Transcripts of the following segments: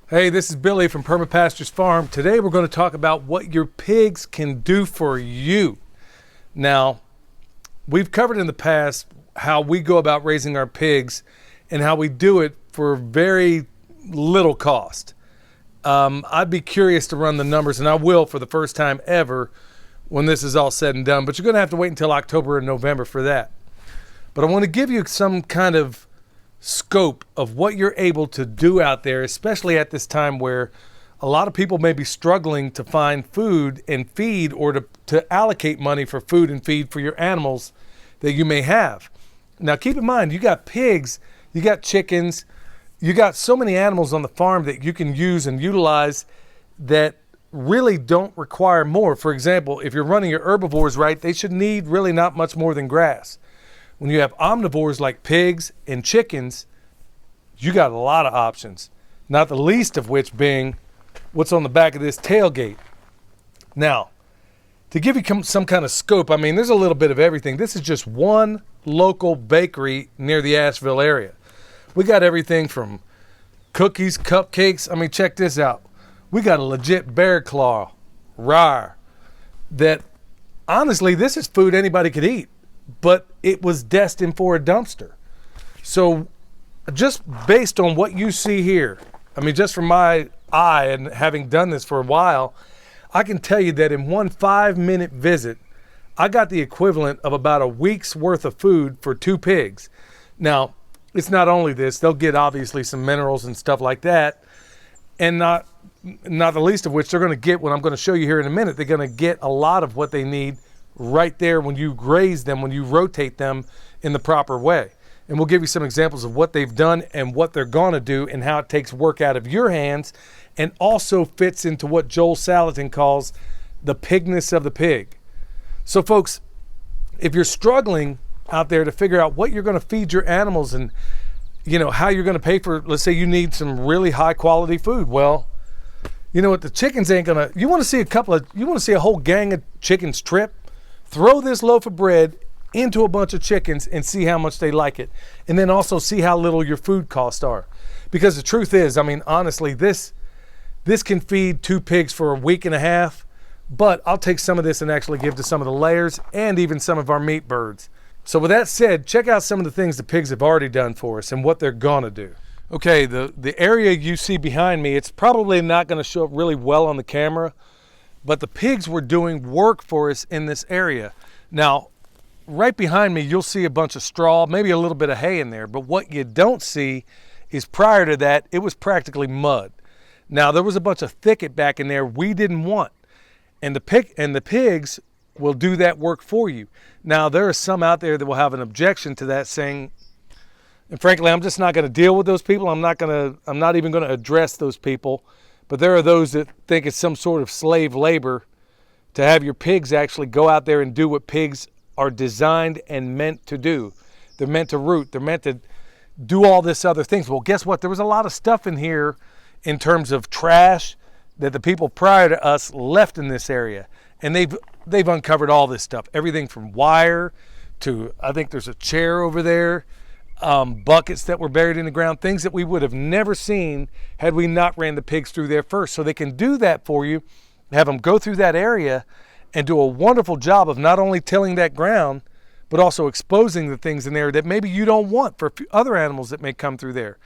Hey, this is Billy from Perma Pastures Farm. Today we're going to talk about what your pigs can do for you. Now, we've covered in the past how we go about raising our pigs and how we do it for very little cost. I'd be curious to run the numbers, and I will for the first time ever when this is all said and done, but you're going to have to wait until October and November for that. But I want to give you some kind of scope of what you're able to do out there, especially at this time where a lot of people may be struggling to find food and feed, or to allocate money for food and feed for your animals that you may have. Now keep in mind, you got pigs, you got chickens, you got so many animals on the farm that you can use and utilize that really don't require more. For example, if you're running your herbivores right, they should need really not much more than grass. When you have omnivores like pigs and chickens, you got a lot of options, not the least of which being what's on the back of this tailgate. Now, to give you some kind of scope, I mean, there's a little bit of everything. This is just one local bakery near the Asheville area. We got everything from cookies, cupcakes. I mean, check this out. We got a legit bear claw, rar, that honestly, this is food anybody could eat, but it was destined for a dumpster. So just based on what you see here, I mean, just from my eye and having done this for a while, I can tell you that in one 5-minute visit, I got the equivalent of about a week's worth of food for 2 pigs. Now, it's not only this, they'll get obviously some minerals and stuff like that, and not the least of which they're going to get what I'm going to show you here in a minute. They're going to get a lot of what they need right there when you graze them, when you rotate them in the proper way. And we'll give you some examples of what they've done and what they're going to do and how it takes work out of your hands, and also fits into what Joel Salatin calls the pigness of the pig. So folks, if you're struggling out there to figure out what you're going to feed your animals and how you're going to pay for, let's say you need some really high quality food. Well, you know what, the chickens ain't gonna, you want to see a whole gang of chickens trip? Throw this loaf of bread into a bunch of chickens and see how much they like it. And then also see how little your food costs are. Because the truth is, I mean, honestly, this can feed 2 pigs for a week and a half, but I'll take some of this and actually give to some of the layers and even some of our meat birds. So with that said, check out some of the things the pigs have already done for us and what they're gonna do. Okay, the area you see behind me, it's probably not gonna show up really well on the camera, but the pigs were doing work for us in this area. Now, right behind me, you'll see a bunch of straw, maybe a little bit of hay in there, but what you don't see is prior to that, it was practically mud. Now, there was a bunch of thicket back in there we didn't want, and the pigs will do that work for you. Now, there are some out there that will have an objection to that, saying, and frankly, I'm just not gonna deal with those people. I'm not even gonna address those people. But there are those that think it's some sort of slave labor to have your pigs actually go out there and do what pigs are designed and meant to do. They're meant to root. They're meant to do all this other things. Well, guess what? There was a lot of stuff in here in terms of trash that the people prior to us left in this area. And they've uncovered all this stuff. Everything from wire to, I think there's a chair over there, buckets that were buried in the ground, things that we would have never seen had we not ran the pigs through there first. So they can do that for you, have them go through that area and do a wonderful job of not only tilling that ground, but also exposing the things in there that maybe you don't want for other animals that may come through there.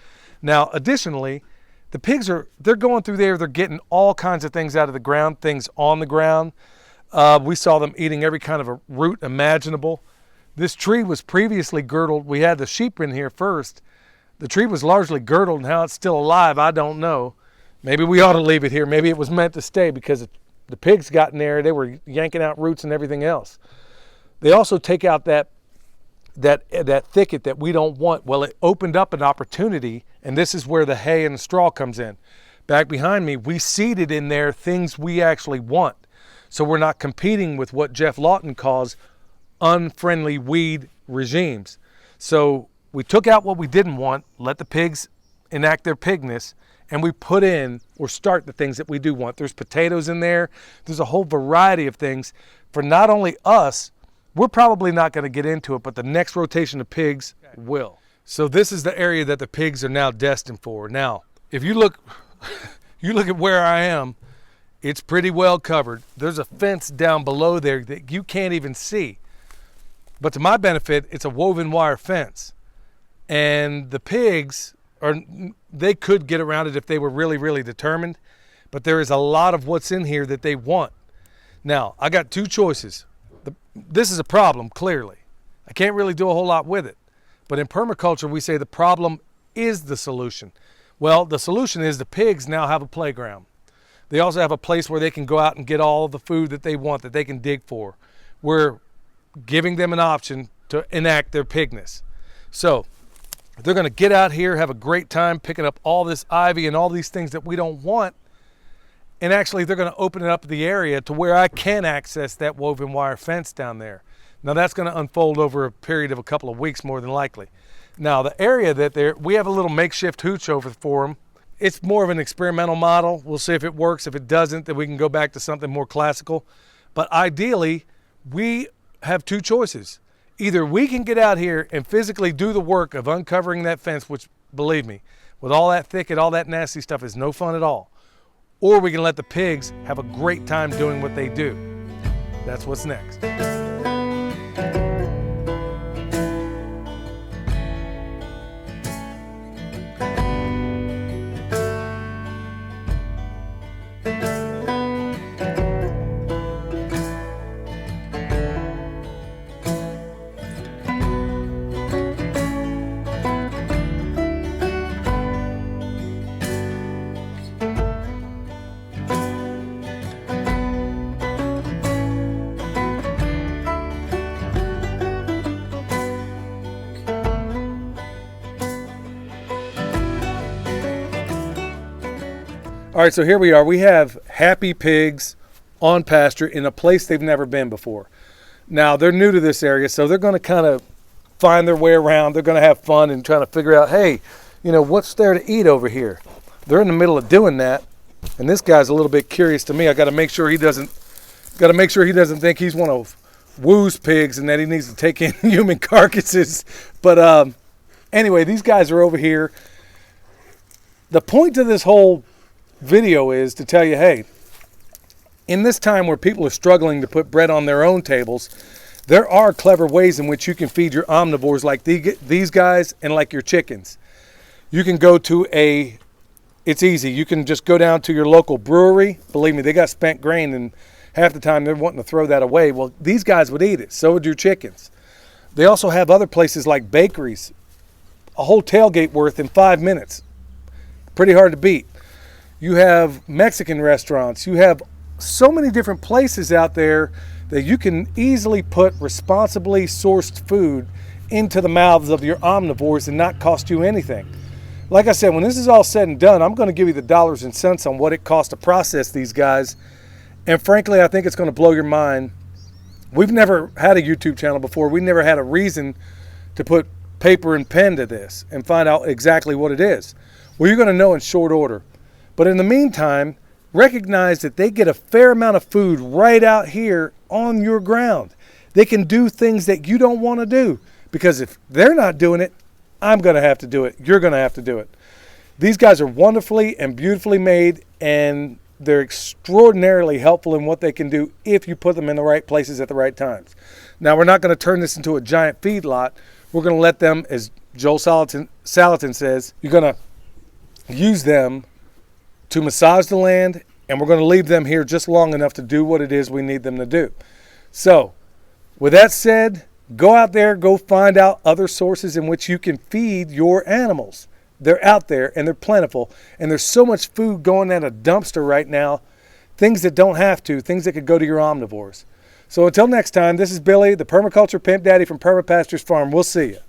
Now, additionally, the pigs they're going through there, they're getting all kinds of things out of the ground, things on the ground. We saw them eating every kind of a root imaginable. This tree was previously girdled. We had the sheep in here first. The tree was largely girdled, and how it's still alive, I don't know. Maybe we ought to leave it here. Maybe it was meant to stay because the pigs got in there. They were yanking out roots and everything else. They also take out that thicket that we don't want. Well, it opened up an opportunity, and this is where the hay and the straw comes in. Back behind me, we seeded in there things we actually want. So we're not competing with what Jeff Lawton calls unfriendly weed regimes. So we took out what we didn't want, let the pigs enact their pigness, and we put in or start the things that we do want. There's potatoes in there. There's a whole variety of things for not only us, we're probably not going to get into it, but the next rotation of pigs will. So this is the area that the pigs are now destined for. Now, if you look, You look at where I am, it's pretty well covered. There's a fence down below there that you can't even see. But to my benefit, it's a woven wire fence. And the pigs, they could get around it if they were really, really determined. But there is a lot of what's in here that they want. Now, I got two choices. This is a problem, clearly. I can't really do a whole lot with it. But in permaculture, we say the problem is the solution. Well, the solution is the pigs now have a playground. They also have a place where they can go out and get all the food that they want, that they can dig for. We're giving them an option to enact their pigness. So they're going to get out here, have a great time picking up all this ivy and all these things that we don't want. And actually, they're going to open it up the area to where I can access that woven wire fence down there. Now, that's going to unfold over a period of a couple of weeks, more than likely. Now, the area that we have a little makeshift hooch over for them. It's more of an experimental model. We'll see if it works. If it doesn't, then we can go back to something more classical. But ideally, we have two choices. Either we can get out here and physically do the work of uncovering that fence, which, believe me, with all that thicket, all that nasty stuff is no fun at all. Or we can let the pigs have a great time doing what they do. That's what's next. All right, so here we are. We have happy pigs on pasture in a place they've never been before. Now, they're new to this area, so they're going to kind of find their way around. They're going to have fun and trying to figure out, hey, what's there to eat over here? They're in the middle of doing that, and this guy's a little bit curious to me. I got to make sure he doesn't think he's one of Woo's pigs and that he needs to take in human carcasses. But anyway, these guys are over here. The point to this whole video is to tell you, hey, in this time where people are struggling to put bread on their own tables, there are clever ways in which you can feed your omnivores like these guys and like your chickens. You can go to it's easy. You can just go down to your local brewery. Believe me, they got spent grain, and half the time they're wanting to throw that away. Well, these guys would eat it. So would your chickens. They also have other places like bakeries, a whole tailgate worth in 5 minutes. Pretty hard to beat. You have Mexican restaurants. You have so many different places out there that you can easily put responsibly sourced food into the mouths of your omnivores and not cost you anything. Like I said, when this is all said and done, I'm going to give you the dollars and cents on what it costs to process these guys. And frankly, I think it's going to blow your mind. We've never had a YouTube channel before. We never had a reason to put paper and pen to this and find out exactly what it is. Well, you're going to know in short order. But in the meantime, recognize that they get a fair amount of food right out here on your ground. They can do things that you don't want to do, because if they're not doing it, I'm going to have to do it. You're going to have to do it. These guys are wonderfully and beautifully made, and they're extraordinarily helpful in what they can do if you put them in the right places at the right times. Now, we're not going to turn this into a giant feedlot. We're going to let them, as Joel Salatin says, you're going to use them to massage the land, and we're going to leave them here just long enough to do what it is we need them to do. So, with that said, go out there, go find out other sources in which you can feed your animals. They're out there, and they're plentiful, and there's so much food going in a dumpster right now, things that don't have to, things that could go to your omnivores. So until next time, this is Billy, the Permaculture Pimp Daddy from Perma Pastures Farm. We'll see you.